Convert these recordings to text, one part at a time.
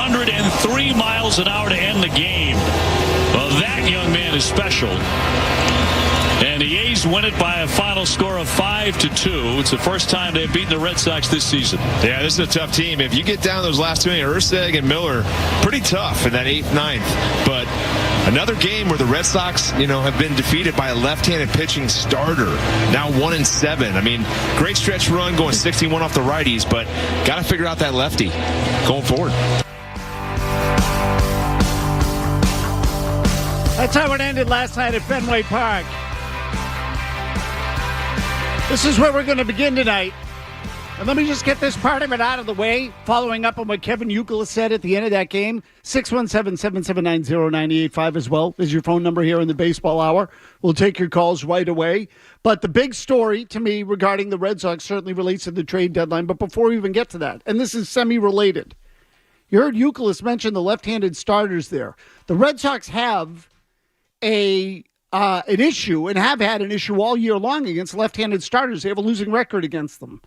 103 miles an hour to end the game. Well, that young man is special. And the A's win it by a final score of 5-2. It's the first time they've beaten the Red Sox this season. Yeah, this is a tough team. If you get down those last two innings, Ersteg and Miller, pretty tough in that 8th, 9th. But another game where the Red Sox, have been defeated by a left-handed pitching starter. Now 1-7. I mean, great stretch run going 61 off the righties, but got to figure out that lefty going forward. That's how it ended last night at Fenway Park. This is where we're going to begin tonight. And let me just get this part of it out of the way, following up on what Kevin Youkilis said at the end of that game. 617-779-0985 as well is your phone number here in the Baseball Hour. We'll take your calls right away. But the big story to me regarding the Red Sox certainly relates to the trade deadline. But before we even get to that, and this is semi-related, you heard Youkilis mention the left-handed starters there. The Red Sox have an issue and have had an issue all year long against left-handed starters. They have a losing record against them.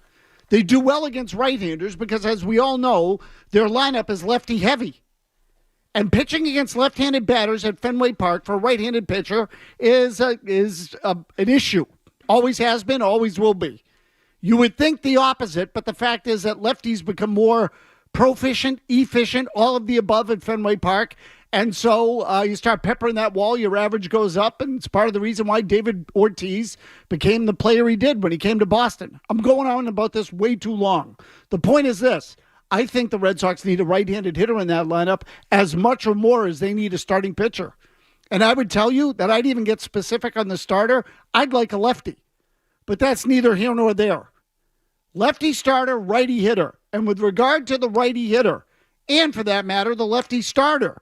They do well against right-handers because, as we all know, their lineup is lefty-heavy. And pitching against left-handed batters at Fenway Park for a right-handed pitcher is an issue. Always has been, always will be. You would think the opposite, but the fact is that lefties become more proficient, efficient, all of the above at Fenway Park. And so you start peppering that wall, your average goes up, and it's part of the reason why David Ortiz became the player he did when he came to Boston. I'm going on about this way too long. The point is this. I think the Red Sox need a right-handed hitter in that lineup as much or more as they need a starting pitcher. And I would tell you that I'd even get specific on the starter. I'd like a lefty. But that's neither here nor there. Lefty starter, righty hitter. And with regard to the righty hitter, and for that matter, the lefty starter,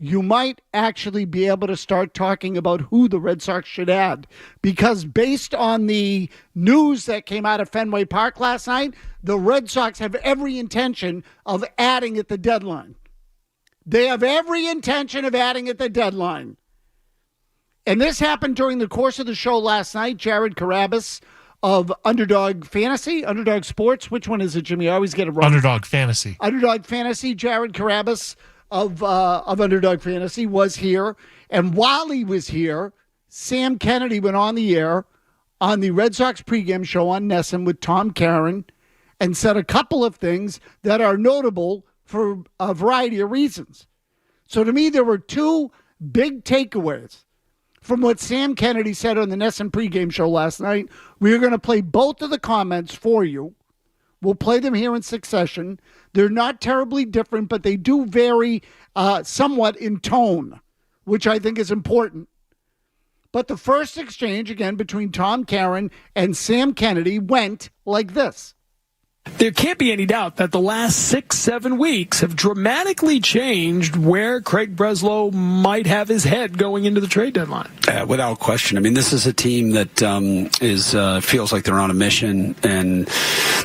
you might actually be able to start talking about who the Red Sox should add. Because based on the news that came out of Fenway Park last night, the Red Sox have every intention of adding at the deadline. They have every intention of adding at the deadline. And this happened during the course of the show last night. Jared Carabas of Underdog Fantasy, Underdog Sports. Which one is it, Jimmy? I always get it wrong. Underdog Fantasy. Underdog Fantasy. Jared Carabas of Underdog Fantasy was here. And while he was here, Sam Kennedy went on the air on the Red Sox pregame show on Nesson with Tom Caron and said a couple of things that are notable for a variety of reasons. So to me, there were two big takeaways from what Sam Kennedy said on the Nesson pregame show last night. We are going to play both of the comments for you. We'll play them here in succession. They're not terribly different, but they do vary somewhat in tone, which I think is important. But the first exchange, again, between Tom Caron and Sam Kennedy went like this. There can't be any doubt that the last 6-7 weeks have dramatically changed where Craig Breslow might have his head going into the trade deadline. Without question. I mean, this is a team that feels like they're on a mission, and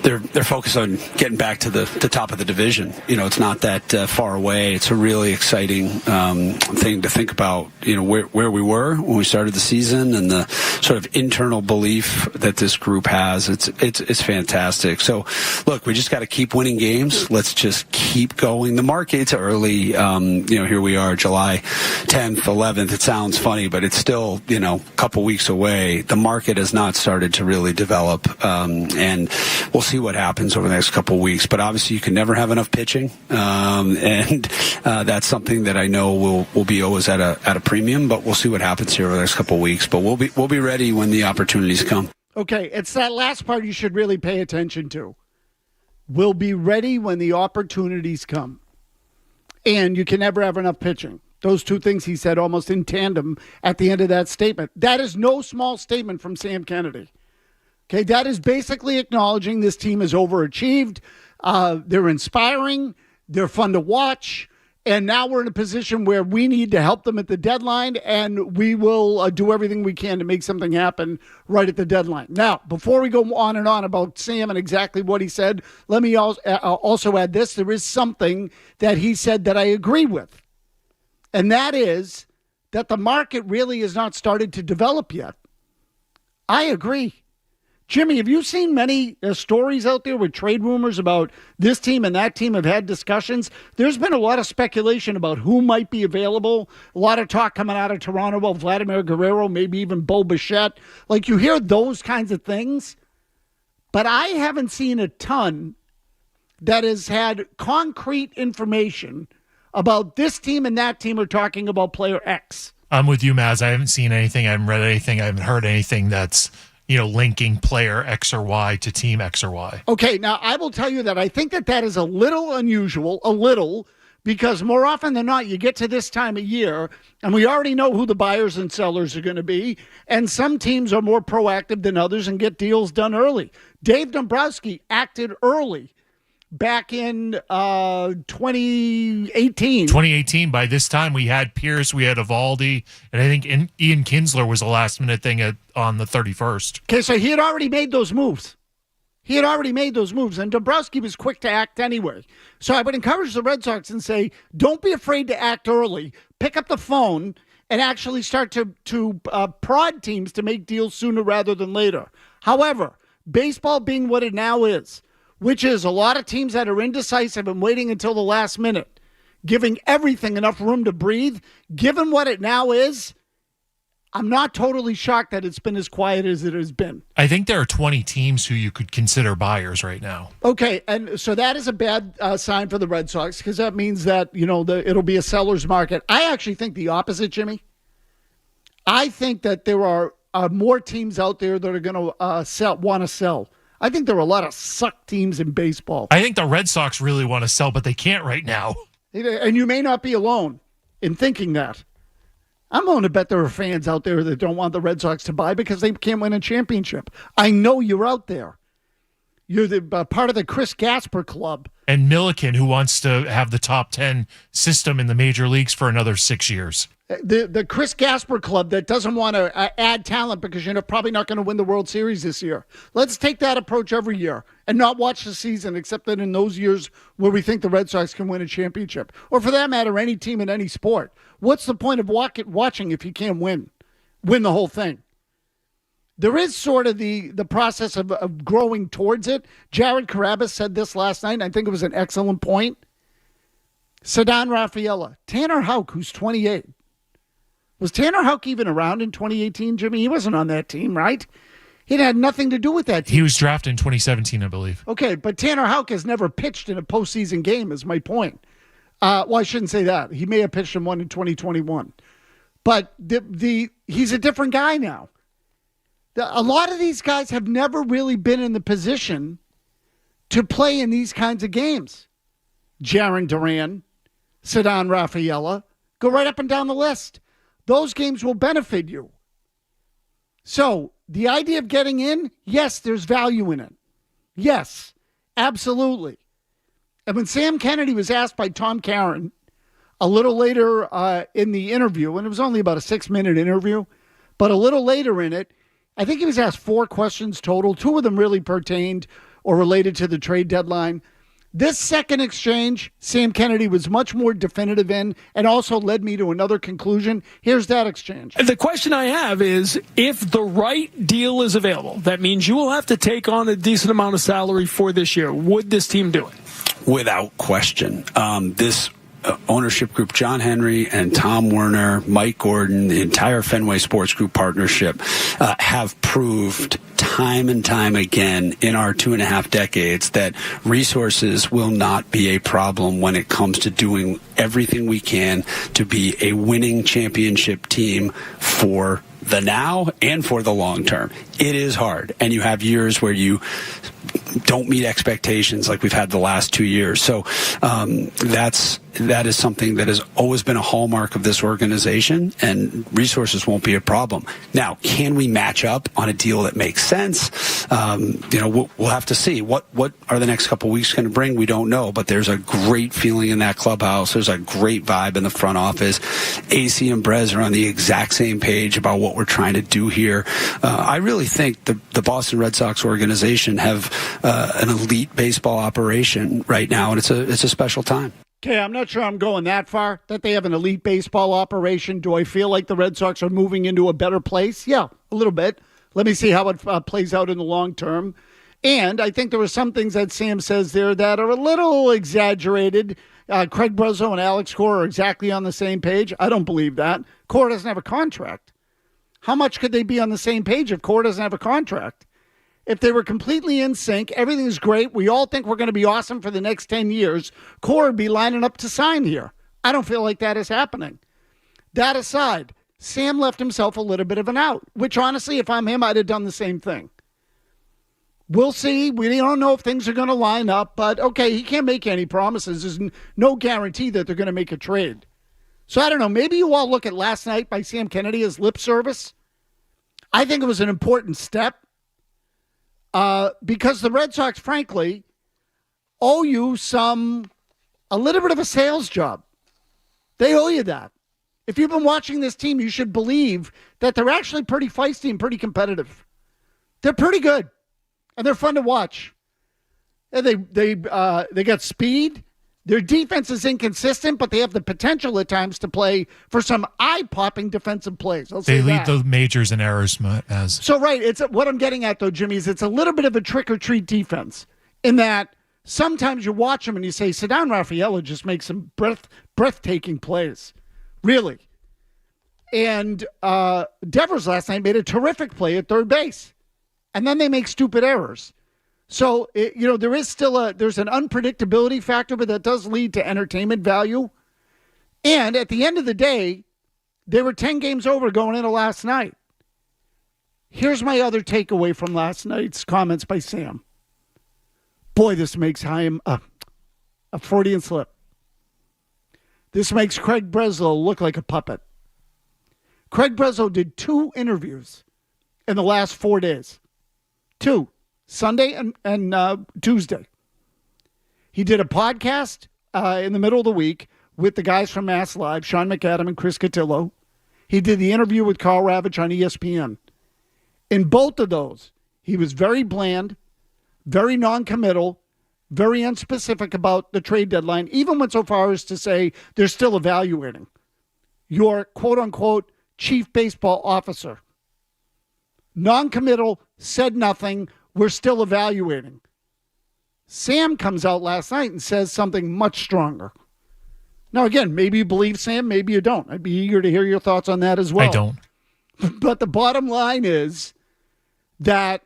they're focused on getting back to the top of the division. It's not that far away. It's a really exciting thing to think about. Where we were when we started the season and the sort of internal belief that this group has. It's fantastic. So, look, we just got to keep winning games. Let's just keep going. The market's early. Here we are, July 10th, 11th. It sounds funny, but it's still, a couple weeks away. The market has not started to really develop, and we'll see what happens over the next couple weeks. But obviously, you can never have enough pitching, and that's something that I know will be always at a premium. But we'll see what happens here over the next couple weeks. But we'll be ready when the opportunities come. Okay, it's that last part you should really pay attention to. We'll be ready when the opportunities come. And you can never have enough pitching. Those two things he said almost in tandem at the end of that statement. That is no small statement from Sam Kennedy. Okay, that is basically acknowledging this team has overachieved. They're inspiring. They're fun to watch. And now we're in a position where we need to help them at the deadline, and we will do everything we can to make something happen right at the deadline. Now, before we go on and on about Sam and exactly what he said, let me also add this. There is something that he said that I agree with, and that is that the market really has not started to develop yet. I agree. Jimmy, have you seen many stories out there with trade rumors about this team and that team have had discussions? There's been a lot of speculation about who might be available. A lot of talk coming out of Toronto about Vladimir Guerrero, maybe even Bo Bichette. Like, you hear those kinds of things, but I haven't seen a ton that has had concrete information about this team and that team are talking about player X. I'm with you, Mazz. I haven't seen anything. I haven't read anything. I haven't heard anything that's linking player X or Y to team X or Y. Okay, now I will tell you that I think that is a little unusual, because more often than not, you get to this time of year, and we already know who the buyers and sellers are going to be, and some teams are more proactive than others and get deals done early. Dave Dombrowski acted early back in 2018. 2018, by this time, we had Pierce, we had Evaldi, and I think Ian Kinsler was a last-minute thing on the 31st. Okay, so he had already made those moves. And Dombrowski was quick to act anyway. So I would encourage the Red Sox and say, don't be afraid to act early. Pick up the phone and actually start to prod teams to make deals sooner rather than later. However, baseball being what it now is, which is a lot of teams that are indecisive and waiting until the last minute, giving everything enough room to breathe, given what it now is, I'm not totally shocked that it's been as quiet as it has been. I think there are 20 teams who you could consider buyers right now. Okay, and so that is a bad sign for the Red Sox, because that means that, it'll be a seller's market. I actually think the opposite, Jimmy. I think that there are more teams out there that are going to want to sell. I think there are a lot of suck teams in baseball. I think the Red Sox really want to sell, but they can't right now. And you may not be alone in thinking that. I'm willing to bet there are fans out there that don't want the Red Sox to buy because they can't win a championship. I know you're out there. You're the part of the Chris Gasper club. And Milliken, who wants to have the top 10 system in the major leagues for another 6 years. The Chris Gasper club that doesn't want to add talent because you're probably not going to win the World Series this year. Let's take that approach every year and not watch the season except that in those years where we think the Red Sox can win a championship. Or for that matter, any team in any sport. What's the point of watching if you can't win the whole thing? There is sort of the process of growing towards it. Jared Carabas said this last night, and I think it was an excellent point. Ceddanne Rafaela, Tanner Houck, who's 28. Was Tanner Houck even around in 2018, Jimmy? He wasn't on that team, right? He had nothing to do with that team. He was drafted in 2017, I believe. Okay, but Tanner Houck has never pitched in a postseason game, is my point. Well, I shouldn't say that. He may have pitched in one in 2021. But he's a different guy now. A lot of these guys have never really been in the position to play in these kinds of games. Jarren Duran, Ceddanne Rafaela, go right up and down the list. Those games will benefit you. So the idea of getting in, yes, there's value in it. Yes, absolutely. And when Sam Kennedy was asked by Tom Caron a little later in the interview, and it was only about a 6-minute interview, but a little later in it, I think he was asked 4 questions total. 2 of them really pertained or related to the trade deadline. This second exchange, Sam Kennedy was much more definitive in and also led me to another conclusion. Here's that exchange. The question I have is, if the right deal is available, that means you will have to take on a decent amount of salary for this year. Would this team do it? Without question. This ownership group, John Henry and Tom Werner, Mike Gordon, the entire Fenway Sports Group partnership have proved time and time again in our 2.5 decades that resources will not be a problem when it comes to doing everything we can to be a winning championship team for the now and for the long term. It is hard, and you have years where you don't meet expectations like we've had the last 2 years. So that is something that has always been a hallmark of this organization, and resources won't be a problem. Now, can we match up on a deal that makes sense? We'll have to see. What are the next couple of weeks going to bring? We don't know, but there's a great feeling in that clubhouse. There's a great vibe in the front office. AC and Brez are on the exact same page about what we're trying to do here. I really think the Boston Red Sox organization have an elite baseball operation right now, and it's a special time. Okay, I'm not sure I'm going that far, that they have an elite baseball operation. Do I feel like the Red Sox are moving into a better place? Yeah, a little bit. Let me see how it plays out in the long term. And I think there were some things that Sam says there that are a little exaggerated. Craig Breslow and Alex Cora are exactly on the same page. I don't believe that. Cora doesn't have a contract. How much could they be on the same page if Cora doesn't have a contract? If they were completely in sync, everything's great, we all think we're going to be awesome for the next 10 years, Cora would be lining up to sign here. I don't feel like that is happening. That aside, Sam left himself a little bit of an out, which honestly, if I'm him, I'd have done the same thing. We'll see. We don't know if things are going to line up, but okay, he can't make any promises. There's no guarantee that they're going to make a trade. So I don't know. Maybe you all look at last night by Sam Kennedy as lip service. I think it was an important step because the Red Sox, frankly, owe you a little bit of a sales job. They owe you that. If you've been watching this team, you should believe that they're actually pretty feisty and pretty competitive. They're pretty good. And they're fun to watch. And they got speed. Their defense is inconsistent, but they have the potential at times to play for some eye-popping defensive plays. They lead the majors in errors, as so right. It's what I'm getting at, though, Jimmy, is it's a little bit of a trick-or-treat defense in that sometimes you watch them and you say, Ceddanne Rafaela just makes some breathtaking plays. Really. And Devers last night made a terrific play at third base. And then they make stupid errors. So, there is still there's an unpredictability factor, but that does lead to entertainment value. And at the end of the day, they were 10 games over going into last night. Here's my other takeaway from last night's comments by Sam. Boy, this makes Chaim a Freudian slip. This makes Craig Breslow look like a puppet. Craig Breslow did 2 interviews in the last 4 days. 2, Sunday and Tuesday. He did a podcast in the middle of the week with the guys from Mazz Live, Sean McAdam and Chris Cotillo. He did the interview with Carl Ravitch on ESPN. In both of those, he was very bland, very non-committal, very unspecific about the trade deadline, even went so far as to say they're still evaluating. Your quote-unquote chief baseball officer. Non-committal, said nothing, we're still evaluating. Sam comes out last night and says something much stronger. Now, again, maybe you believe Sam, maybe you don't. I'd be eager to hear your thoughts on that as well. I don't. But the bottom line is that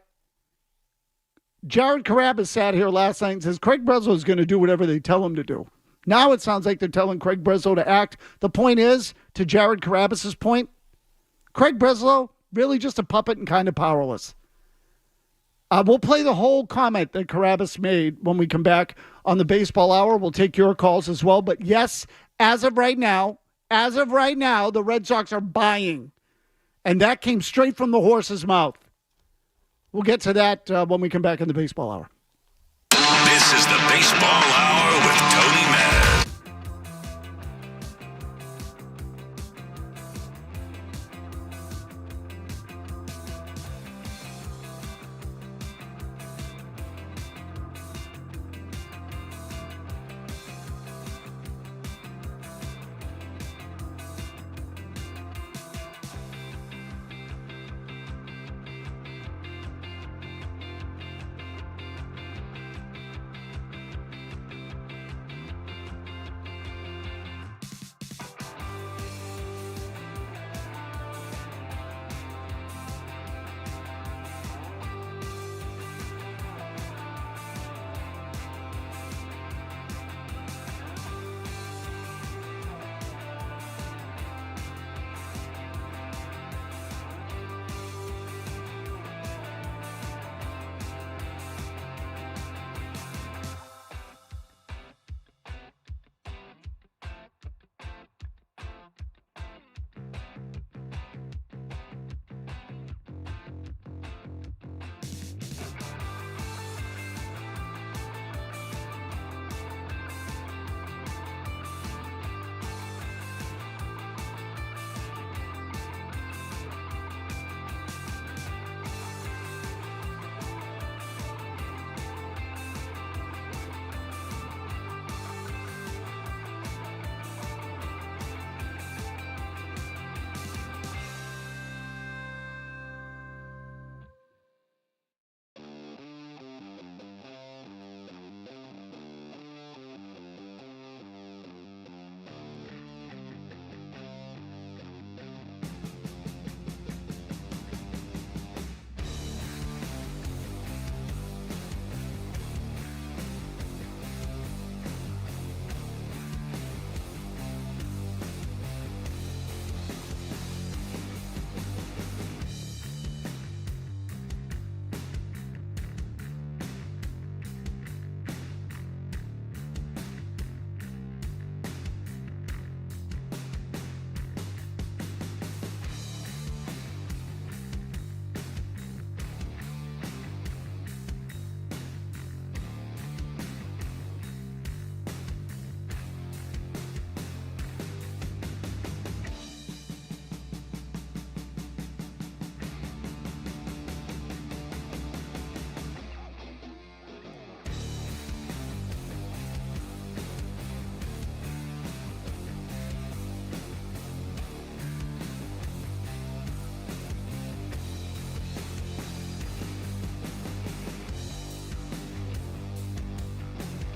Jared Carrabis sat here last night and says Craig Breslow is going to do whatever they tell him to do. Now it sounds like they're telling Craig Breslow to act. The point is, to Jared Carrabis' point, Craig Breslow, really just a puppet and kind of powerless. We'll play the whole comment that Carrabis made when we come back on the Baseball Hour. We'll take your calls as well. But yes, as of right now, the Red Sox are buying. And that came straight from the horse's mouth. We'll get to that when we come back in the Baseball Hour. This is the Baseball Hour with Tony Mazz.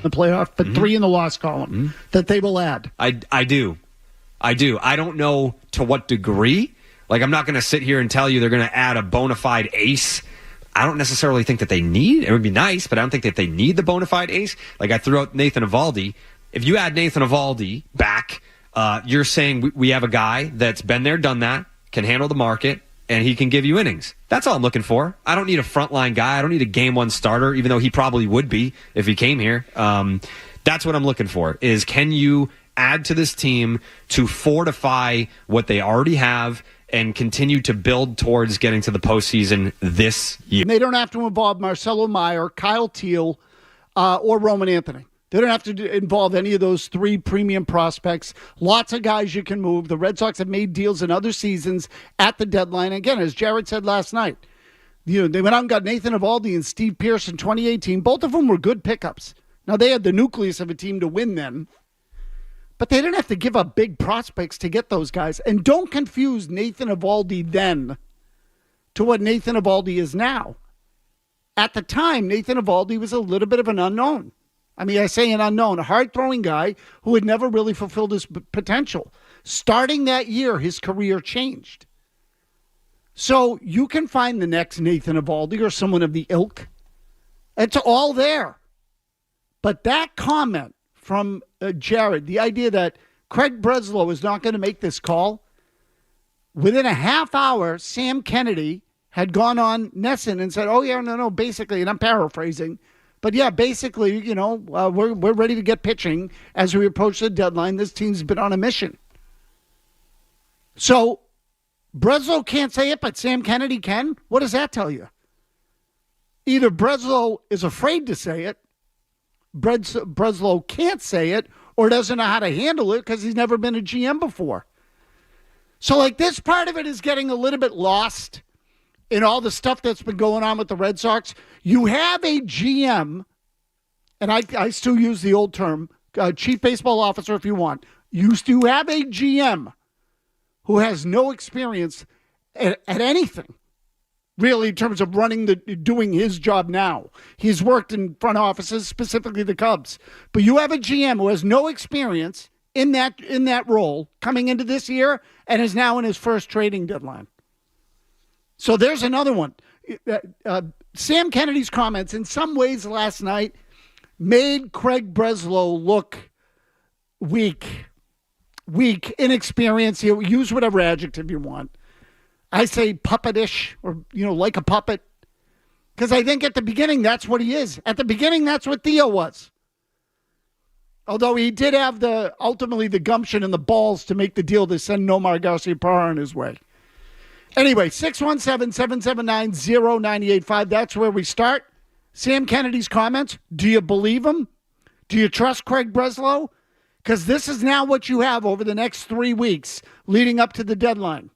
The playoff, but 3 in the loss column that they will add. I do. I don't know to what degree. Like, I'm not going to sit here and tell you they're going to add a bona fide ace. I don't necessarily think that they need. It would be nice, but I don't think that they need the bona fide ace. Like, I threw out Nathan Eovaldi. If you add Nathan Eovaldi back, you're saying we have a guy that's been there, done that, can handle the market, and he can give you innings. That's all I'm looking for. I don't need a frontline guy. I don't need a game one starter, even though he probably would be if he came here. That's what I'm looking for, is can you add to this team to fortify what they already have and continue to build towards getting to the postseason this year. They don't have to involve Marcelo Meyer, Kyle Teal, or Roman Anthony. They don't have to involve any of those 3 premium prospects. Lots of guys you can move. The Red Sox have made deals in other seasons at the deadline. Again, as Jared said last night, they went out and got Nathan Eovaldi and Steve Pearce in 2018. Both of them were good pickups. Now, they had the nucleus of a team to win then, but they didn't have to give up big prospects to get those guys. And don't confuse Nathan Eovaldi then to what Nathan Eovaldi is now. At the time, Nathan Eovaldi was a little bit of an unknown. I mean, I say an unknown, a hard-throwing guy who had never really fulfilled his potential. Starting that year, his career changed. So you can find the next Nathan Eovaldi or someone of the ilk. It's all there. But that comment from Jared, the idea that Craig Breslow is not going to make this call, within a half hour, Sam Kennedy had gone on Nesson and said, oh, yeah, no, basically, and I'm paraphrasing, but yeah, basically, we're ready to get pitching as we approach the deadline. This team's been on a mission. So Breslow can't say it, but Sam Kennedy can? What does that tell you? Either Breslow is afraid to say it, Breslow can't say it, or doesn't know how to handle it because he's never been a GM before. So, this part of it is getting a little bit lost in all the stuff that's been going on with the Red Sox. You have a GM, and I still use the old term, chief baseball officer if you want. You still have a GM who has no experience at anything, really, in terms of doing his job now. He's worked in front offices, specifically the Cubs. But you have a GM who has no experience in that role coming into this year and is now in his first trading deadline. So there's another one. Sam Kennedy's comments in some ways last night made Craig Breslow look weak, inexperienced. You use whatever adjective you want. I say puppetish, or, like a puppet. Because I think at the beginning, that's what he is. At the beginning, that's what Theo was. Although he did have ultimately the gumption and the balls to make the deal to send Nomar Garciaparra on his way. Anyway, 617-779-0985. That's where we start. Sam Kennedy's comments. Do you believe him? Do you trust Craig Breslow? Because this is now what you have over the next 3 weeks leading up to the deadline.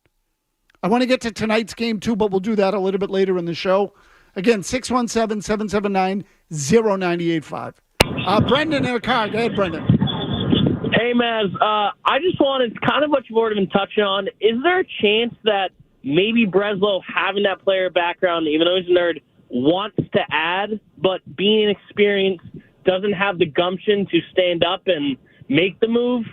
I want to get to tonight's game too, but we'll do that a little bit later in the show. Again, 617-779-0985. Brendan in a car. Go ahead, Brendan. Hey, Mazz. I just wanted, kind of what you've already been touching on, is there a chance that maybe Breslow, having that player background, even though he's a nerd, wants to add, but being inexperienced, doesn't have the gumption to stand up and make the move,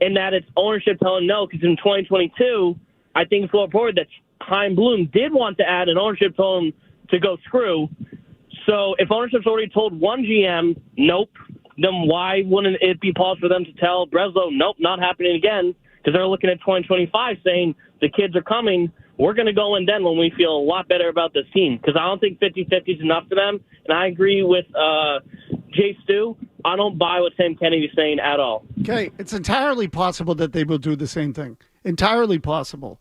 and that it's ownership telling no? Because in 2022, I think it's well reported that Chaim Bloom did want to add, and ownership told him to go screw. So if ownership's already told one GM, nope, then why wouldn't it be pause for them to tell Breslow, nope, not happening again? Because they're looking at 2025 saying the kids are coming. We're going to go in then when we feel a lot better about this team. Because I don't think 50-50 is enough for them. And I agree with Jay Stu. I don't buy what Sam Kennedy's saying at all. Okay, it's entirely possible that they will do the same thing. Entirely possible.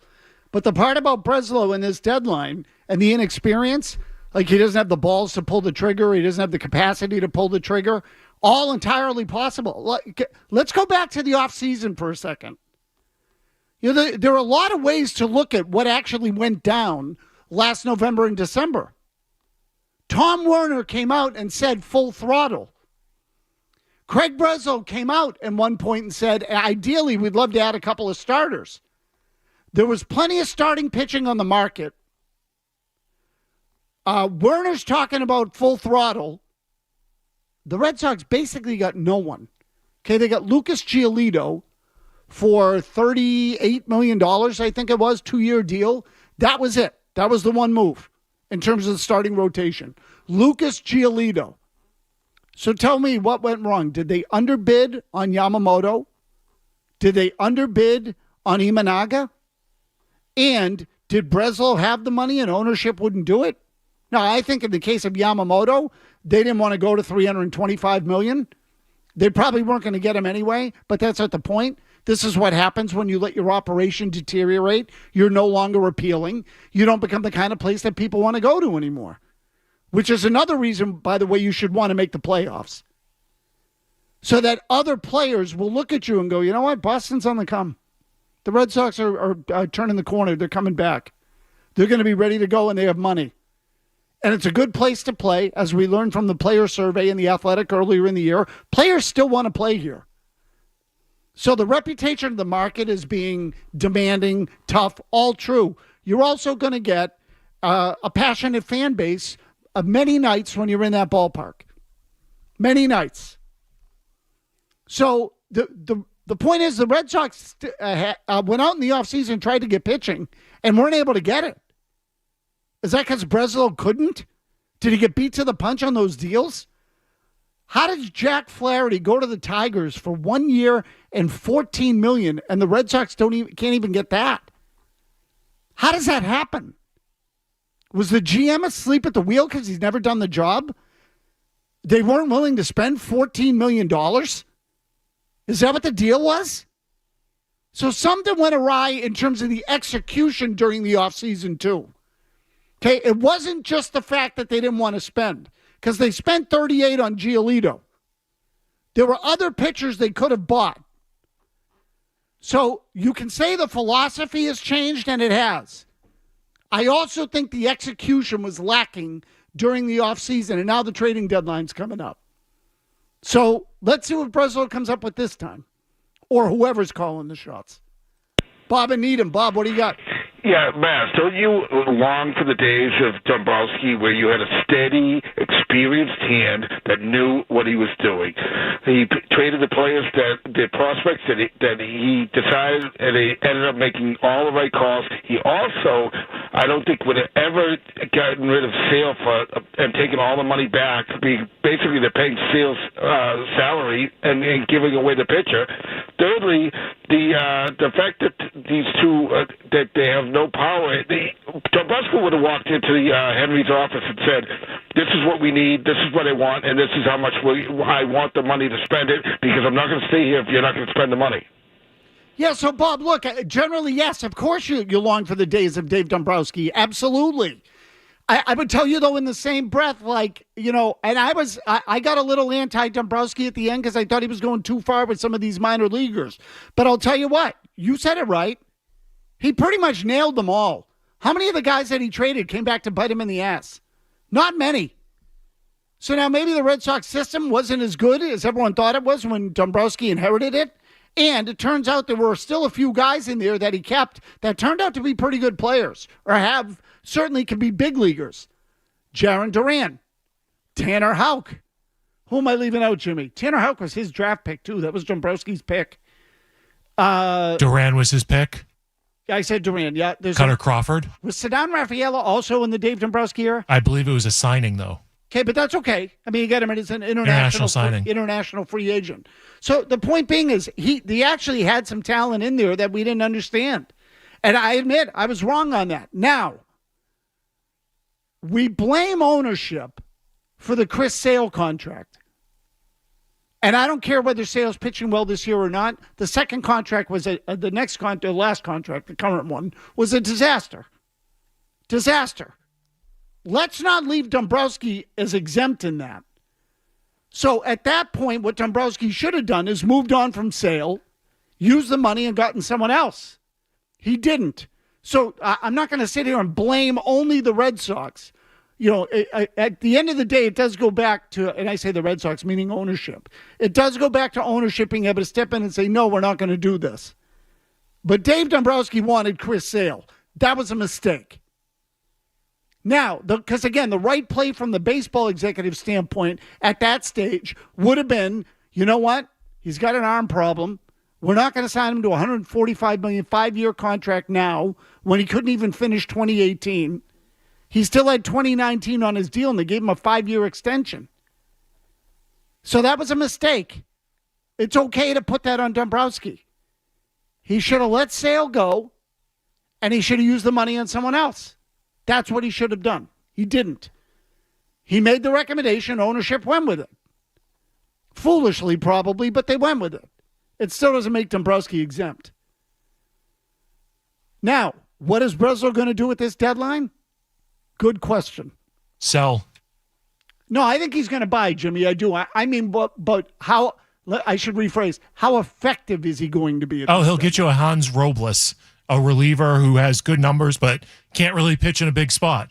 But the part about Breslow and this deadline and the inexperience, like he doesn't have the balls to pull the trigger, he doesn't have the capacity to pull the trigger, all entirely possible. Let's go back to the offseason for a second. There are a lot of ways to look at what actually went down last November and December. Tom Werner came out and said full throttle. Craig Breslow came out at one point and said, ideally, we'd love to add a couple of starters. There was plenty of starting pitching on the market. Werner's talking about full throttle. the Red Sox basically got no one. Okay, they got Lucas Giolito for $38 million, I think it was, 2-year deal. That was it. That was the one move in terms of the starting rotation. Lucas Giolito. So tell me what went wrong. Did they underbid on Yamamoto? Did they underbid on Imanaga? And did Breslow have the money and ownership wouldn't do it? Now, I think in the case of Yamamoto, they didn't want to go to $325 million. They probably weren't going to get him anyway, but that's not the point. This is what happens when you let your operation deteriorate. You're no longer appealing. You don't become the kind of place that people want to go to anymore, which is another reason, by the way, you should want to make the playoffs so that other players will look at you and go, you know what, Boston's on the come. The Red Sox are turning the corner. They're coming back. They're going to be ready to go, and they have money. And it's a good place to play, as we learned from the player survey in The Athletic earlier in the year. Players still want to play here. So the reputation of the market is being demanding, tough, all true. You're also going to get a passionate fan base of many nights when you're in that ballpark. Many nights. So the point is the Red Sox went out in the offseason and tried to get pitching and weren't able to get it. Is that because Breslow couldn't? Did he get beat to the punch on those deals? How did Jack Flaherty go to the Tigers for 1 year and $14 million and the Red Sox can't even get that? How does that happen? Was the GM asleep at the wheel because he's never done the job? They weren't willing to spend $14 million? Is that what the deal was? So something went awry in terms of the execution during the offseason too. Okay, it wasn't just the fact that they didn't want to spend, because they spent $38 on Giolito. There were other pitchers they could have bought. So you can say the philosophy has changed, and it has. I also think the execution was lacking during the offseason, and now the trading deadline's coming up. So let's see what Breslow comes up with this time, or whoever's calling the shots. Bob and Needham. Bob, what do you got? Yeah, Mazz, don't you long for the days of Dombrowski where you had a steady, experienced hand that knew what he was doing? He traded the players, the prospects that he decided, and he ended up making all the right calls. He also, I don't think, would have ever gotten rid of Sale and taken all the money back. Basically, they're paying Sale's salary and giving away the pitcher. Thirdly, the fact that these two that they have no power. Dombrowski would have walked into Henry's office and said, "This is what we need. This is what I want, and this is how much I want the money to spend it, because I'm not going to stay here if you're not going to spend the money." Yeah, so Bob, look, generally, yes, of course you long for the days of Dave Dombrowski. Absolutely. I would tell you, though, in the same breath, like, you know, and I got a little anti-Dombrowski at the end because I thought he was going too far with some of these minor leaguers. But I'll tell you what, you said it right. He pretty much nailed them all. How many of the guys that he traded came back to bite him in the ass? Not many. So now maybe the Red Sox system wasn't as good as everyone thought it was when Dombrowski inherited it. And it turns out there were still a few guys in there that he kept that turned out to be pretty good players, or certainly can be big leaguers. Jarren Duran, Tanner Houck. Who am I leaving out, Jimmy? Tanner Houck was his draft pick, too. That was Dombrowski's pick. Duran was his pick? Yeah, I said Duran. Yeah, Cutter Crawford. Was Ceddanne Rafaela also in the Dave Dombrowski era? I believe it was a signing, though. Okay, but that's okay. I mean, you get him as an international signing, international free agent. So the point being is he actually had some talent in there that we didn't understand. And I admit I was wrong on that. Now, we blame ownership for the Chris Sale contract. And I don't care whether Sale's pitching well this year or not. The second contract was the last contract, the current one, was a disaster. Disaster. Let's not leave Dombrowski as exempt in that. So at that point, what Dombrowski should have done is moved on from Sale, used the money, and gotten someone else. He didn't. So I'm not going to sit here and blame only the Red Sox. You know, at the end of the day, it does go back to, and I say the Red Sox, meaning ownership. It does go back to ownership being able to step in and say, no, we're not going to do this. But Dave Dombrowski wanted Chris Sale. That was a mistake. Now, because again, the right play from the baseball executive standpoint at that stage would have been, you know what? He's got an arm problem. We're not going to sign him to a $145 million 5-year contract now when he couldn't even finish 2018. He still had 2019 on his deal, and they gave him a 5-year extension. So that was a mistake. It's okay to put that on Dombrowski. He should have let Sale go, and he should have used the money on someone else. That's what he should have done. He didn't. He made the recommendation. Ownership went with it. Foolishly, probably, but they went with it. It still doesn't make Dombrowski exempt. Now, what is Breslow going to do with this deadline? Good question. Sell. No, I think he's going to buy, Jimmy. I do. I mean, but how, I should rephrase, how effective is he going to be? He'll get you a Hans Robles, a reliever who has good numbers but can't really pitch in a big spot.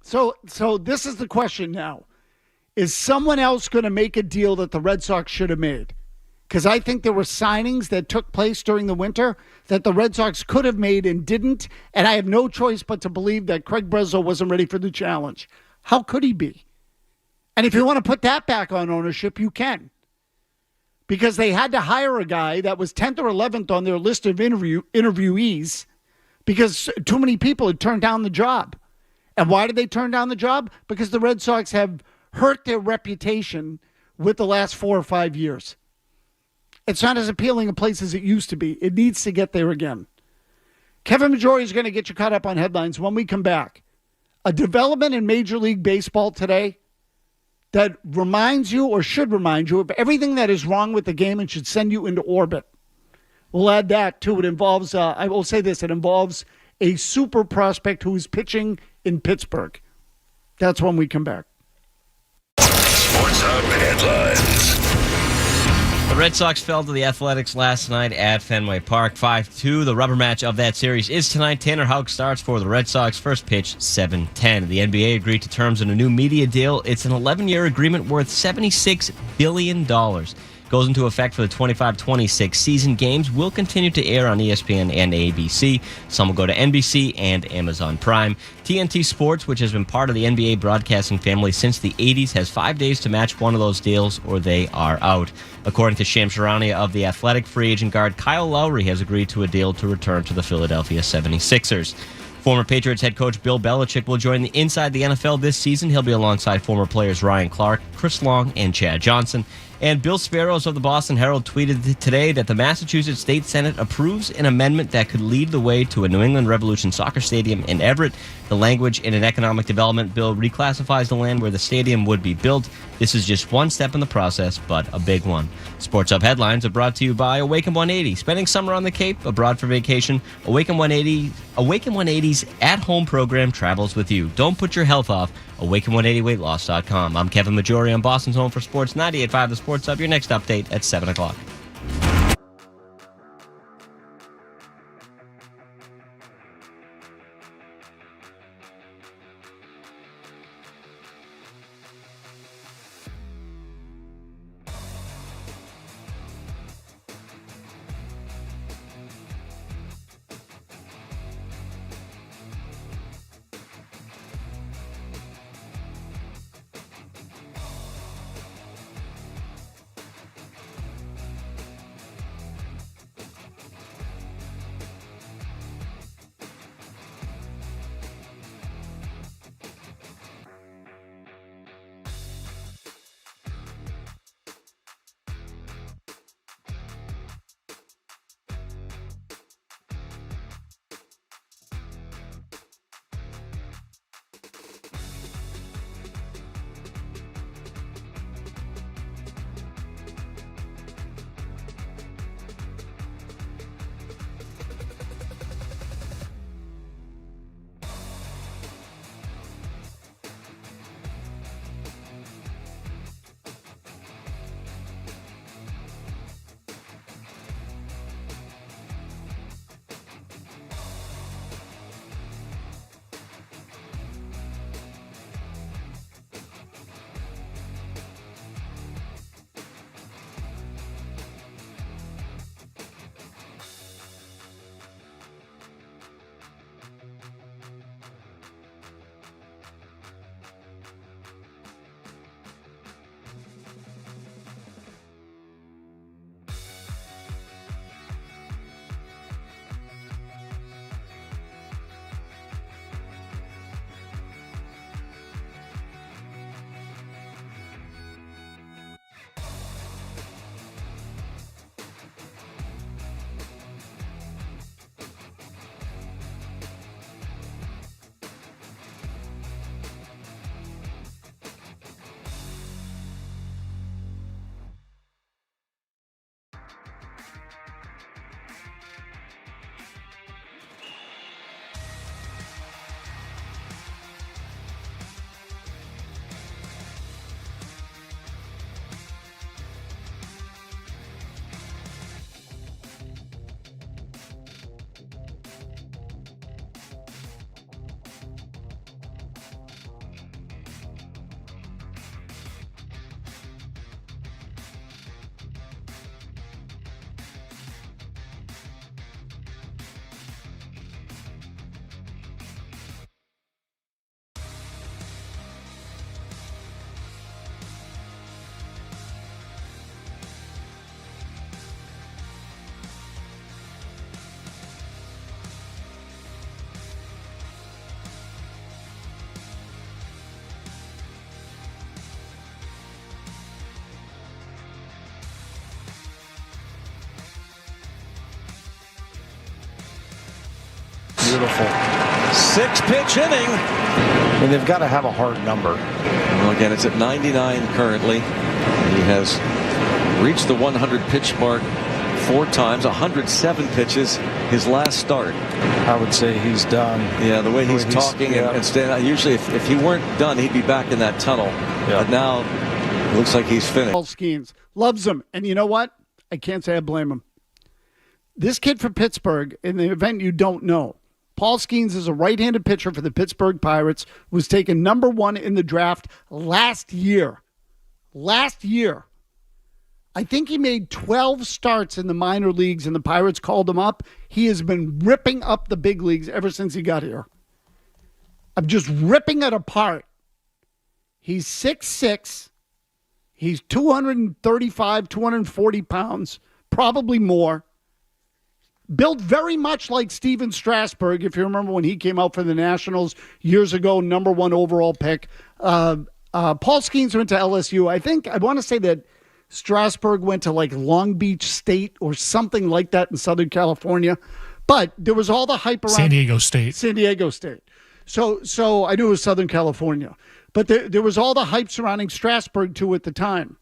So this is the question now. Is someone else going to make a deal that the Red Sox should have made? Because I think there were signings that took place during the winter that the Red Sox could have made and didn't, and I have no choice but to believe that Craig Breslow wasn't ready for the challenge. How could he be? And if you want to put that back on ownership, you can. Because they had to hire a guy that was 10th or 11th on their list of interviewees because too many people had turned down the job. And why did they turn down the job? Because the Red Sox have hurt their reputation with the last 4 or 5 years. It's not as appealing a place as it used to be. It needs to get there again. Kevin Majori is going to get you caught up on headlines when we come back. A development in Major League Baseball today that reminds you or should remind you of everything that is wrong with the game and should send you into orbit. We'll add that too. It involves, I will say this, it involves a super prospect who is pitching in Pittsburgh. That's when we come back. Sports Hub headlines. The Red Sox fell to the Athletics last night at Fenway Park, 5-2. The rubber match of that series is tonight. Tanner Houck starts for the Red Sox. First pitch, 7:10. The NBA agreed to terms in a new media deal. It's an 11-year agreement worth $76 billion. Goes into effect for the 25-26 season. Games will continue to air on ESPN and ABC. Some will go to NBC and Amazon Prime. TNT Sports, which has been part of the NBA broadcasting family since the 80s, has 5 days to match one of those deals or they are out. According to Shams Charania of The Athletic, free agent guard Kyle Lowry has agreed to a deal to return to the Philadelphia 76ers. Former Patriots head coach Bill Belichick will join the Inside the NFL this season. He'll be alongside former players Ryan Clark, Chris Long, and Chad Johnson. And Bill Sparrows of the Boston Herald tweeted today that the Massachusetts State Senate approves an amendment that could lead the way to a New England Revolution soccer stadium in Everett. The language in an economic development bill reclassifies the land where the stadium would be built. This is just one step in the process, but a big one. Sports Hub headlines are brought to you by Awaken 180. Spending summer on the Cape, abroad for vacation, Awaken 180's at-home program travels with you. Don't put your health off. Awaken180weightloss.com. I'm Kevin Majori on Boston's Home for Sports 98.5 The Sports Hub. Your next update at 7 o'clock. Beautiful. 6-pitch inning. I mean, they've got to have a hard number. Well, again, it's at 99 currently. He has reached the 100-pitch mark 4 times, 107 pitches his last start. I would say he's done. Yeah, the way he's talking and standing. Usually, if he weren't done, he'd be back in that tunnel. Yeah. But now, it looks like he's finished. Paul Skenes loves him. And you know what? I can't say I blame him. This kid from Pittsburgh, in the event you don't know, Paul Skenes is a right-handed pitcher for the Pittsburgh Pirates, was taken number 1 in the draft last year. I think he made 12 starts in the minor leagues, and the Pirates called him up. He has been ripping up the big leagues ever since he got here. I'm just ripping it apart. He's 6'6". He's 235, 240 pounds, probably more. Built very much like Steven Strasburg, if you remember when he came out for the Nationals years ago, number 1 overall pick. Paul Skenes went to LSU. I want to say that Strasburg went to like Long Beach State or something like that in Southern California. But there was all the hype around San Diego State. So I knew it was Southern California. But there was all the hype surrounding Strasburg, too, at the time.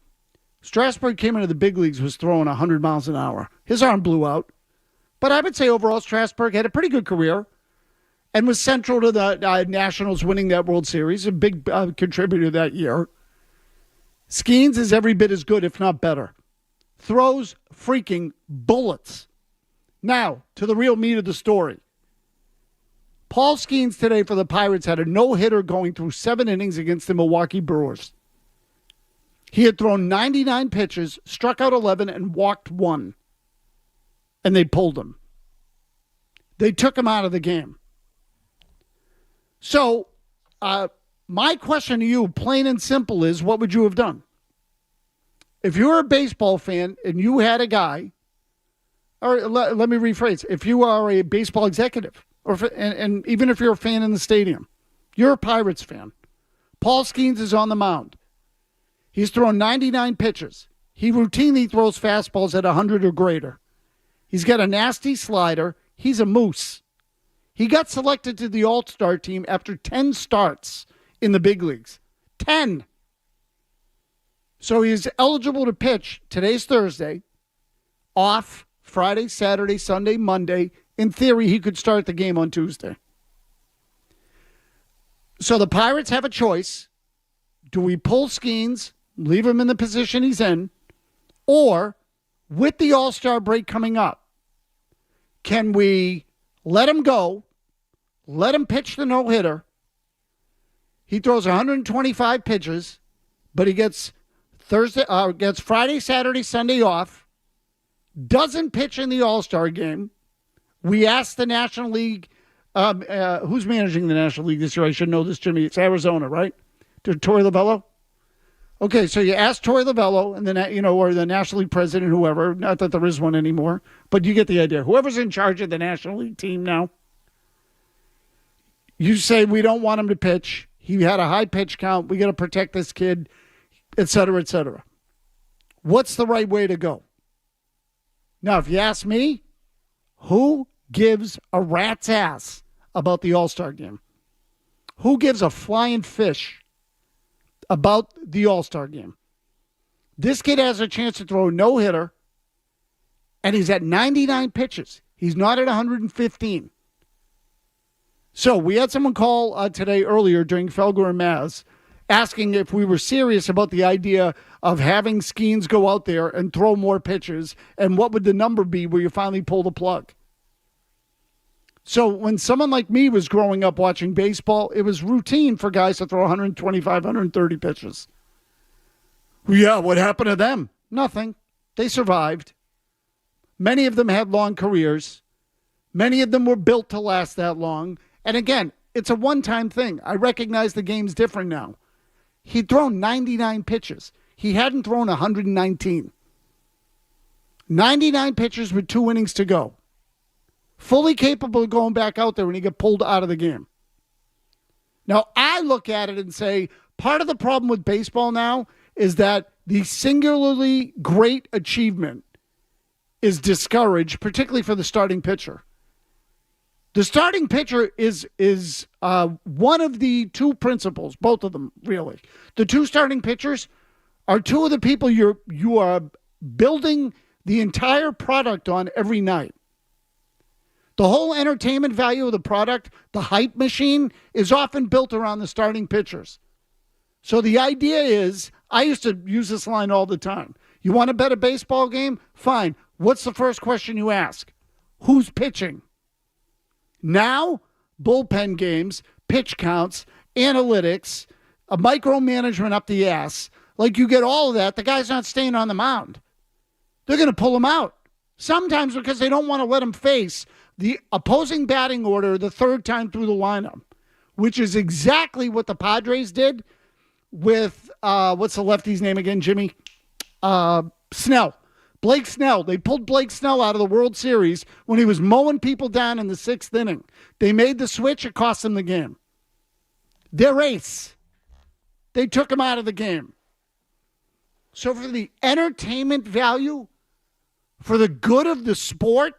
Strasburg came into the big leagues, was throwing 100 miles an hour. His arm blew out. But I would say overall Strasburg had a pretty good career and was central to the Nationals winning that World Series, a big contributor that year. Skenes is every bit as good, if not better. Throws freaking bullets. Now, to the real meat of the story. Paul Skenes today for the Pirates had a no-hitter going through 7 innings against the Milwaukee Brewers. He had thrown 99 pitches, struck out 11, and walked 1. And they pulled him. They took him out of the game. So, my question to you, plain and simple, is what would you have done? If you were a baseball fan and you had a guy, or let me rephrase, if you are a baseball executive, and even if you're a fan in the stadium, you're a Pirates fan. Paul Skenes is on the mound. He's thrown 99 pitches. He routinely throws fastballs at 100 or greater. He's got a nasty slider. He's a moose. He got selected to the All-Star team after 10 starts in the big leagues. 10. So he's eligible to pitch. Today's Thursday. Off Friday, Saturday, Sunday, Monday. In theory, he could start the game on Tuesday. So the Pirates have a choice. Do we pull Skenes, leave him in the position he's in, or with the All-Star break coming up, can we let him go, let him pitch the no-hitter? He throws 125 pitches, but he gets Friday, Saturday, Sunday off, doesn't pitch in the All-Star game. We asked the National League, who's managing the National League this year? I should know this, Jimmy. It's Arizona, right? To Torey Lovello? Okay, so you ask Torey Lovello, and then or the National League president, whoever. Not that there is one anymore, but you get the idea. Whoever's in charge of the National League team now, you say we don't want him to pitch. He had a high pitch count. We got to protect this kid, et cetera, et cetera. What's the right way to go? Now, if you ask me, who gives a rat's ass about the All-Star game? Who gives a flying fish about the All-Star game? This kid has a chance to throw a no-hitter, and he's at 99 pitches. He's not at 115. So we had someone call today earlier during Felger and Mazz asking if we were serious about the idea of having Skenes go out there and throw more pitches, and what would the number be where you finally pull the plug? So when someone like me was growing up watching baseball, it was routine for guys to throw 125, 130 pitches. Yeah, what happened to them? Nothing. They survived. Many of them had long careers. Many of them were built to last that long. And again, it's a one-time thing. I recognize the game's different now. He'd thrown 99 pitches. He hadn't thrown 119. 99 pitches with 2 innings to go. Fully capable of going back out there when he got pulled out of the game. Now, I look at it and say, part of the problem with baseball now is that the singularly great achievement is discouraged, particularly for the starting pitcher. The starting pitcher is one of the two principals, both of them, really. The two starting pitchers are two of the people you are building the entire product on every night. The whole entertainment value of the product, the hype machine, is often built around the starting pitchers. So the idea is, I used to use this line all the time. You want to bet a baseball game? Fine. What's the first question you ask? Who's pitching? Now, bullpen games, pitch counts, analytics, a micromanagement up the ass. Like, you get all of that. The guy's not staying on the mound. They're going to pull him out. Sometimes because they don't want to let him face the opposing batting order the third time through the lineup, which is exactly what the Padres did with, what's the lefty's name again, Jimmy? Snell. Blake Snell. They pulled Blake Snell out of the World Series when he was mowing people down in the sixth inning. They made the switch. It cost them the game. Their ace. They took him out of the game. So for the entertainment value, for the good of the sport,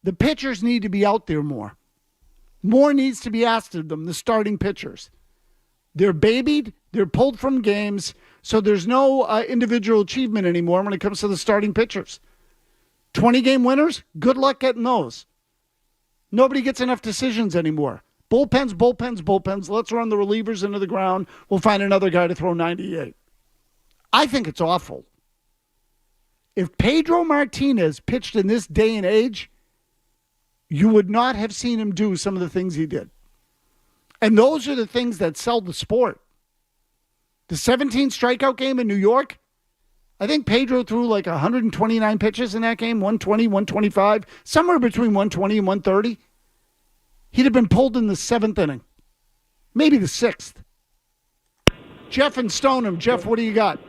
the pitchers need to be out there more. More needs to be asked of them, the starting pitchers. They're babied. They're pulled from games. So there's no individual achievement anymore when it comes to the starting pitchers. 20-game winners, good luck getting those. Nobody gets enough decisions anymore. Bullpens. Let's run the relievers into the ground. We'll find another guy to throw 98. I think it's awful. If Pedro Martinez pitched in this day and age, you would not have seen him do some of the things he did. And those are the things that sell the sport. The 17 strikeout game in New York, I think Pedro threw like 129 pitches in that game, 120, 125, somewhere between 120 and 130. He'd have been pulled in the seventh inning, maybe the sixth. Jeff and Stoneham. Jeff, what do you got?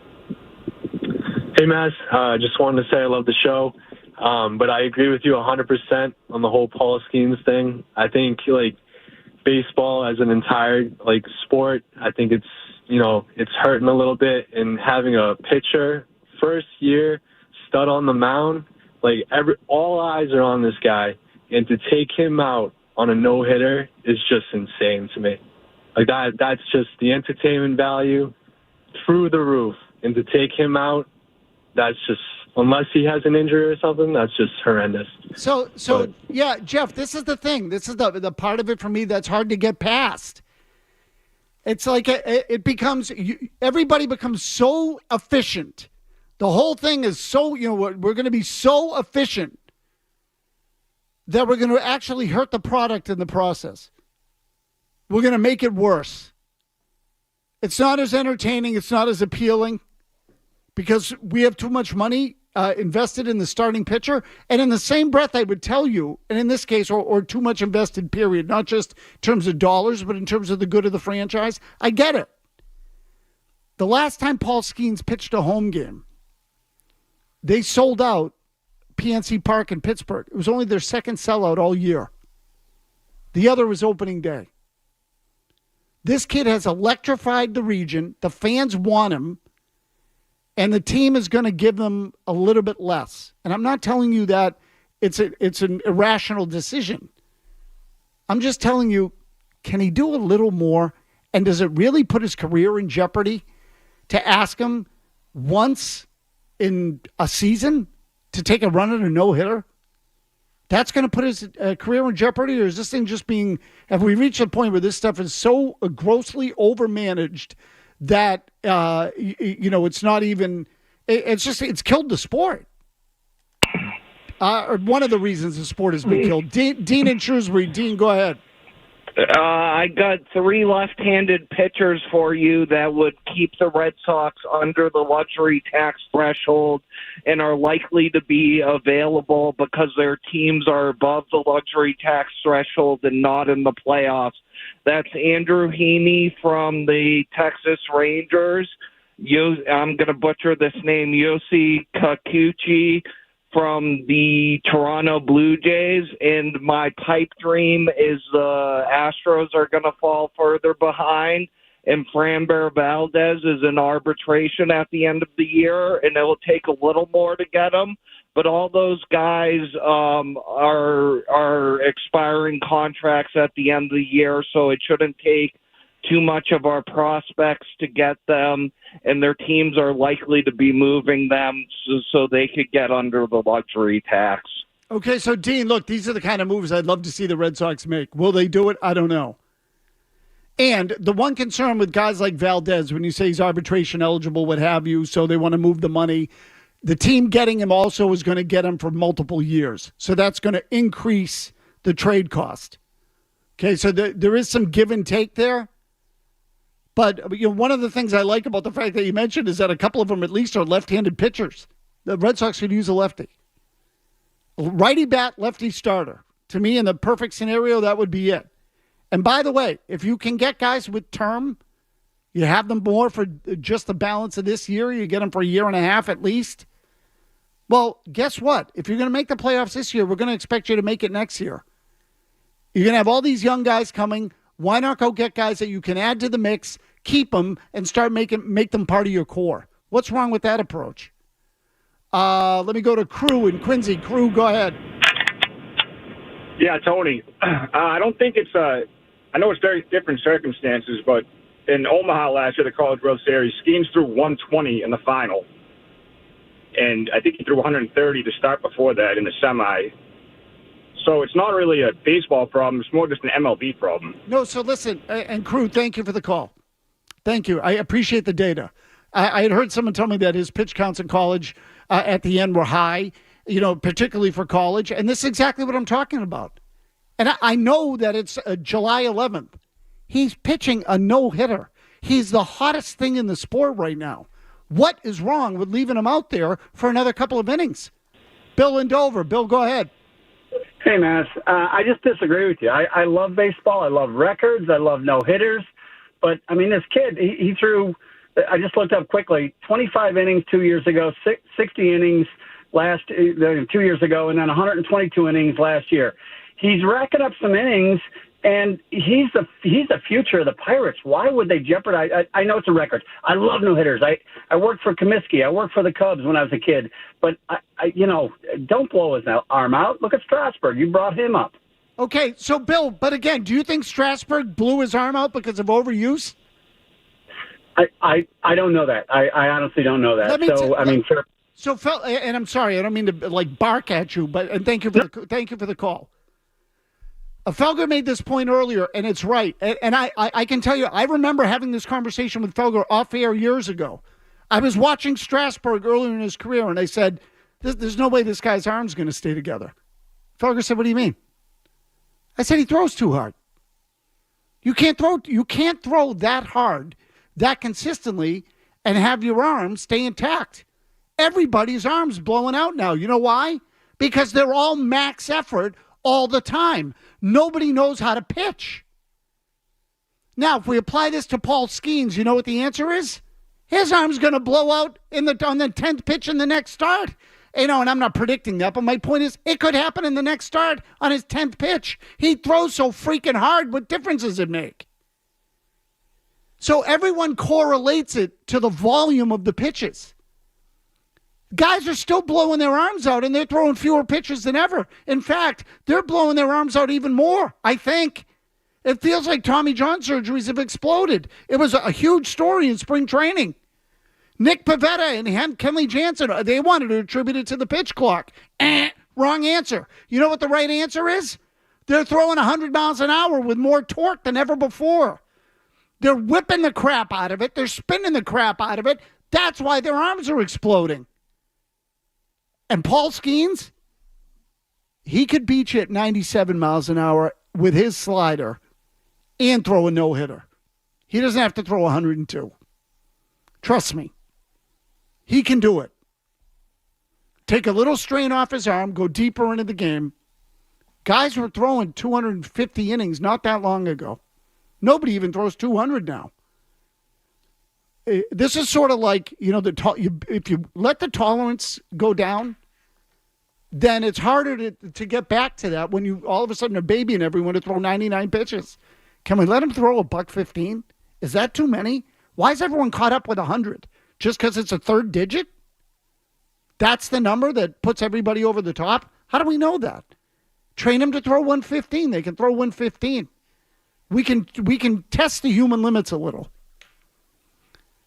Hey, Mazz. Just wanted to say I love the show, but I agree with you 100% on the whole Paul Skenes thing. I think, like, baseball as an entire, like, sport, I think it's hurting a little bit, and having a pitcher, first year, stud on the mound, like, all eyes are on this guy, and to take him out on a no-hitter is just insane to me. Like, that's just the entertainment value through the roof, and to take him out, that's just, unless he has an injury or something, that's just horrendous. Yeah, Jeff, this is the thing. This is the part of it for me that's hard to get past. It's like it becomes, everybody becomes so efficient. The whole thing is so, we're going to be so efficient that we're going to actually hurt the product in the process. We're going to make it worse. It's not as entertaining. It's not as appealing because we have too much money invested in the starting pitcher. And in the same breath, I would tell you, and in this case, or too much invested, period, not just in terms of dollars, but in terms of the good of the franchise. I get it. The last time Paul Skenes pitched a home game, they sold out PNC Park in Pittsburgh. It was only their second sellout all year. The other was opening day. This kid has electrified the region. The fans want him. And the team is going to give them a little bit less. And I'm not telling you that it's an irrational decision. I'm just telling you, can he do a little more? And does it really put his career in jeopardy to ask him once in a season to take a run at a no-hitter? That's going to put his career in jeopardy? Or is this thing just being, have we reached a point where this stuff is so grossly overmanaged that, it's not even, it's killed the sport. Or one of the reasons the sport has been killed. Dean in Shrewsbury. Dean, go ahead. I got 3 left-handed pitchers for you that would keep the Red Sox under the luxury tax threshold and are likely to be available because their teams are above the luxury tax threshold and not in the playoffs. That's Andrew Heaney from the Texas Rangers. I'm going to butcher this name, Yossi Kikuchi from the Toronto Blue Jays, and my pipe dream is the Astros are going to fall further behind, and Framber Valdez is in arbitration at the end of the year, and it will take a little more to get him, but all those guys are expiring contracts at the end of the year, so it shouldn't take too much of our prospects to get them, and their teams are likely to be moving them so they could get under the luxury tax. Okay, so Dean, look, these are the kind of moves I'd love to see the Red Sox make. Will they do it? I don't know. And the one concern with guys like Valdez, when you say he's arbitration eligible, what have you, so they want to move the money, the team getting him also is going to get him for multiple years. So that's going to increase the trade cost. Okay, so there is some give and take there. But one of the things I like about the fact that you mentioned is that a couple of them at least are left-handed pitchers. The Red Sox could use a lefty. Righty bat, lefty starter. To me, in the perfect scenario, that would be it. And by the way, if you can get guys with term, you have them more for just the balance of this year, you get them for a year and a half at least. Well, guess what? If you're going to make the playoffs this year, we're going to expect you to make it next year. You're going to have all these young guys coming. Why not go get guys that you can add to the mix, keep them, and start make them part of your core? What's wrong with that approach? Let me go to Crew in Quincy. Crew, go ahead. Yeah, Tony. I don't think it's I know it's very different circumstances, but in Omaha last year, the College World Series, Skenes threw 120 in the final. And I think he threw 130 to start before that in the semi. So it's not really a baseball problem. It's more just an MLB problem. No, so listen, and Crew, thank you for the call. Thank you. I appreciate the data. I had heard someone tell me that his pitch counts in college at the end were high, particularly for college. And this is exactly what I'm talking about. And I know that it's July 11th. He's pitching a no-hitter. He's the hottest thing in the sport right now. What is wrong with leaving him out there for another couple of innings? Bill in Dover. Bill, go ahead. Hey, Mazz. I just disagree with you. I love baseball. I love records. I love no-hitters. But, I mean, this kid, he threw, I just looked up quickly, 25 innings 2 years ago, 60 innings 2 years ago, and then 122 innings last year. He's racking up some innings, and he's the future of the Pirates. Why would they jeopardize? I know it's a record. I love no-hitters. I worked for Comiskey. I worked for the Cubs when I was a kid. But, don't blow his arm out. Look at Strasburg. You brought him up. Okay, so, Bill, but again, do you think Strasburg blew his arm out because of overuse? I don't know that. I honestly don't know that. So, and I'm sorry, I don't mean to bark at you, and thank you for the call. Felger made this point earlier, and it's right. And I can tell you, I remember having this conversation with Felger off air years ago. I was watching Strasburg earlier in his career, and I said, "There's no way this guy's arm's going to stay together." Felger said, "What do you mean?" I said, "He throws too hard. You can't throw that hard, that consistently, and have your arms stay intact." Everybody's arms blowing out now. You know why? Because they're all max effort all the time. Nobody knows how to pitch. Now, if we apply this to Paul Skenes, you know what the answer is? His arm's going to blow out on the 10th pitch in the next start. And I'm not predicting that, but my point is it could happen in the next start on his 10th pitch. He throws so freaking hard. What difference does it make? So everyone correlates it to the volume of the pitches. Guys are still blowing their arms out, and they're throwing fewer pitches than ever. In fact, they're blowing their arms out even more, I think. It feels like Tommy John surgeries have exploded. It was a huge story in spring training. Nick Pivetta and Kenley Jansen, they wanted to attribute it to the pitch clock. Wrong answer. You know what the right answer is? They're throwing 100 miles an hour with more torque than ever before. They're whipping the crap out of it. They're spinning the crap out of it. That's why their arms are exploding. And Paul Skenes, he could beat you at 97 miles an hour with his slider and throw a no-hitter. He doesn't have to throw 102. Trust me. He can do it. Take a little strain off his arm, go deeper into the game. Guys were throwing 250 innings not that long ago. Nobody even throws 200 now. This is sort of like, if you let the tolerance go down, then it's harder to get back to that when you all of a sudden are babying everyone to throw 99 pitches. Can we let him throw a $115? Is that too many? Why is everyone caught up with 100? Just because it's a third digit? That's the number that puts everybody over the top? How do we know that? Train them to throw 115. They can throw 115. We can test the human limits a little.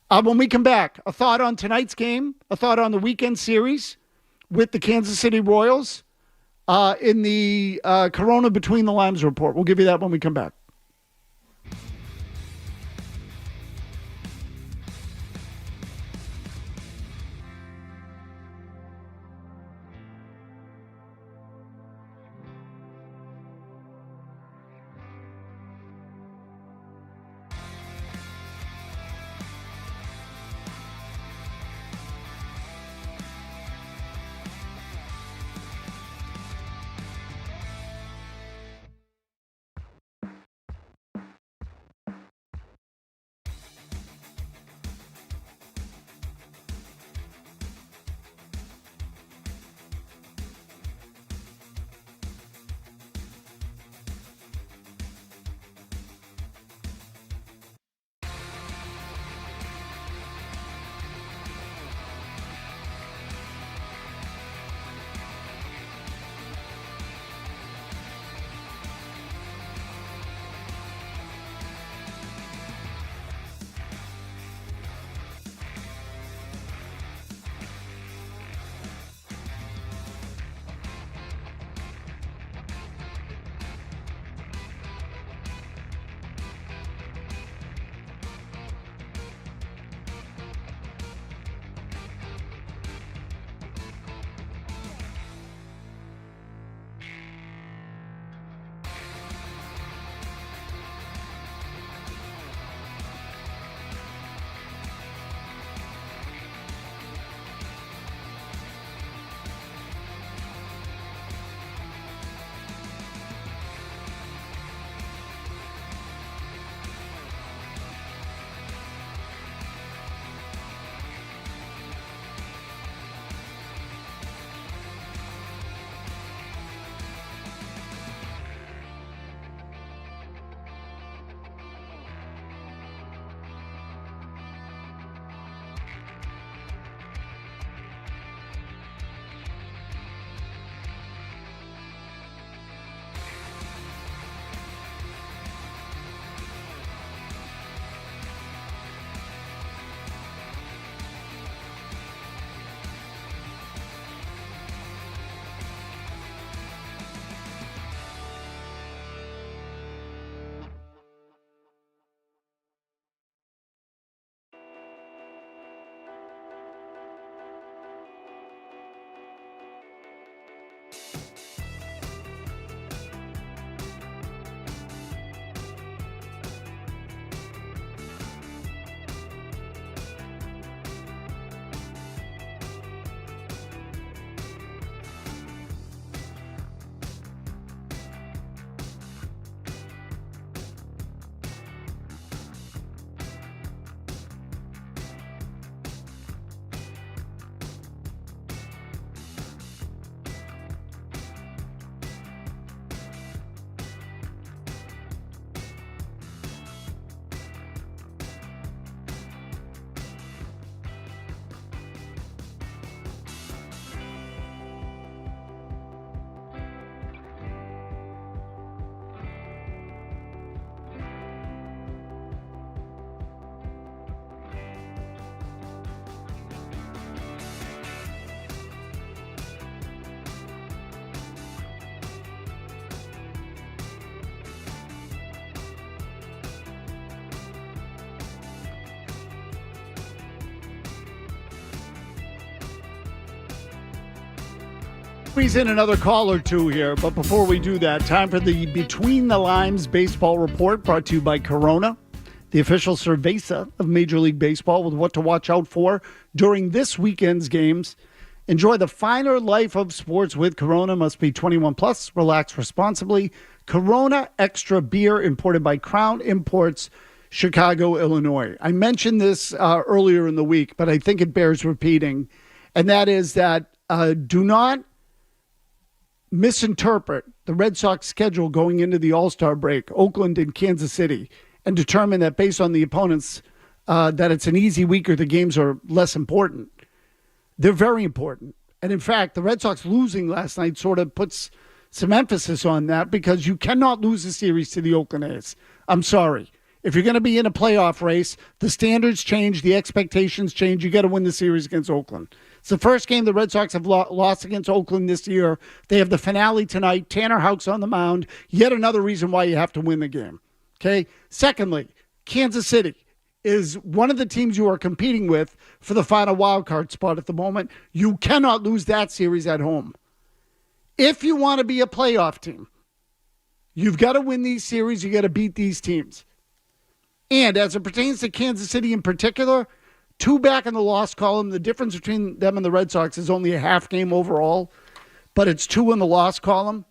When we come back, a thought on tonight's game, a thought on the weekend series with the Kansas City Royals in the Corona Between the Lines report. We'll give you that when we come back. Squeeze in another call or two here, but before we do that, time for the Between the Lines baseball report brought to you by Corona, the official cerveza of Major League Baseball, with what to watch out for during this weekend's games. Enjoy the finer life of sports with Corona. Must be 21 plus. Relax responsibly. Corona Extra Beer, imported by Crown Imports, Chicago, Illinois. I mentioned this earlier in the week, but I think it bears repeating, and that is that do not misinterpret the Red Sox schedule going into the All-Star break, Oakland and Kansas City, and determine that based on the opponents that it's an easy week or the games are less important. They're very important. And in fact, the Red Sox losing last night sort of puts some emphasis on that because you cannot lose a series to the Oakland A's. I'm sorry. If you're going to be in a playoff race, the standards change, the expectations change. You got to win the series against Oakland. It's the first game the Red Sox have lost against Oakland this year. They have the finale tonight. Tanner Houck's on the mound. Yet another reason why you have to win the game. Okay? Secondly, Kansas City is one of the teams you are competing with for the final wild card spot at the moment. You cannot lose that series at home. If you want to be a playoff team, you've got to win these series. You got to beat these teams. And as it pertains to Kansas City in particular, 2 back in the loss column. The difference between them and the Red Sox is only a half game overall, but it's 2 in the loss column.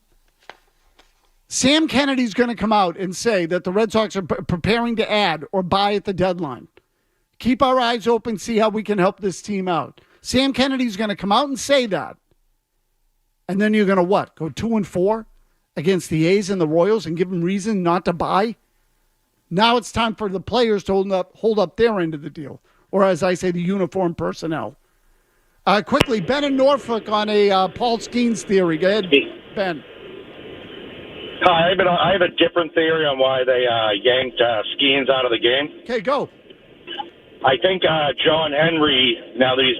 Sam Kennedy's going to come out and say that the Red Sox are preparing to add or buy at the deadline. Keep our eyes open, see how we can help this team out. Sam Kennedy's going to come out and say that. And then you're going to what? Go 2-4 against the A's and the Royals and give them reason not to buy? Now it's time for the players to hold up their end of the deal. Or as I say, the uniform personnel. Quickly, Ben in Norfolk on a Paul Skenes theory. Go ahead, Ben. Hi, I have a different theory on why they yanked Skenes out of the game. Okay, go. I think John Henry, now that he's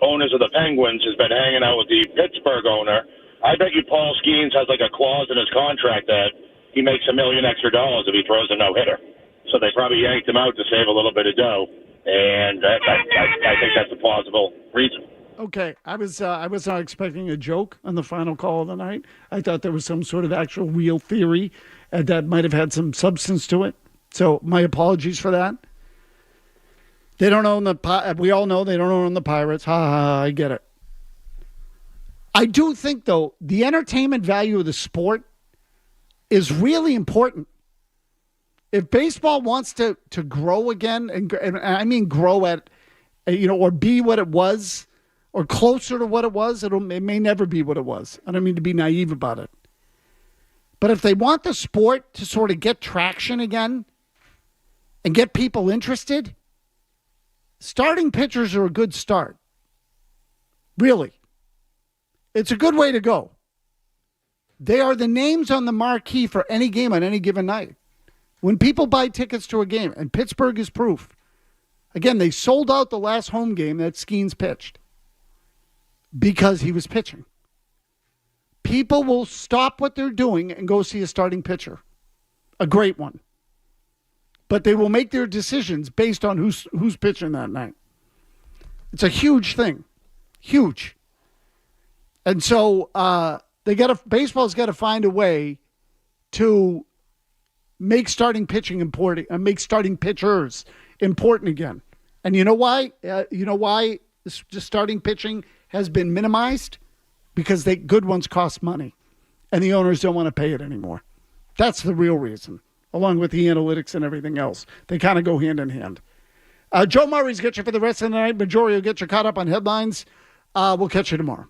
owners of the Penguins, has been hanging out with the Pittsburgh owner. I bet you Paul Skenes has like a clause in his contract that he makes $1 million extra if he throws a no-hitter. So they probably yanked him out to save a little bit of dough, and I think that's a plausible reason. Okay, I was not expecting a joke on the final call of the night. I thought there was some sort of actual real theory that might have had some substance to it. So my apologies for that. They don't own we all know they don't own the Pirates. Ha ha, I get it. I do think, though, the entertainment value of the sport is really important. If baseball wants to grow again, and I mean grow at, or be what it was, or closer to what it was, it may never be what it was. I don't mean to be naive about it. But if they want the sport to sort of get traction again and get people interested, starting pitchers are a good start. Really. It's a good way to go. They are the names on the marquee for any game on any given night. When people buy tickets to a game, and Pittsburgh is proof. Again, they sold out the last home game that Skenes pitched because he was pitching. People will stop what they're doing and go see a starting pitcher. A great one. But they will make their decisions based on who's pitching that night. It's a huge thing. Huge. And so baseball's got to find a way to make starting pitching important and make starting pitchers important again. And you know why? Just starting pitching has been minimized? Because good ones cost money, and the owners don't want to pay it anymore. That's the real reason, along with the analytics and everything else. They kind of go hand in hand. Joe Murray's got you for the rest of the night. Majority will get you caught up on headlines. We'll catch you tomorrow.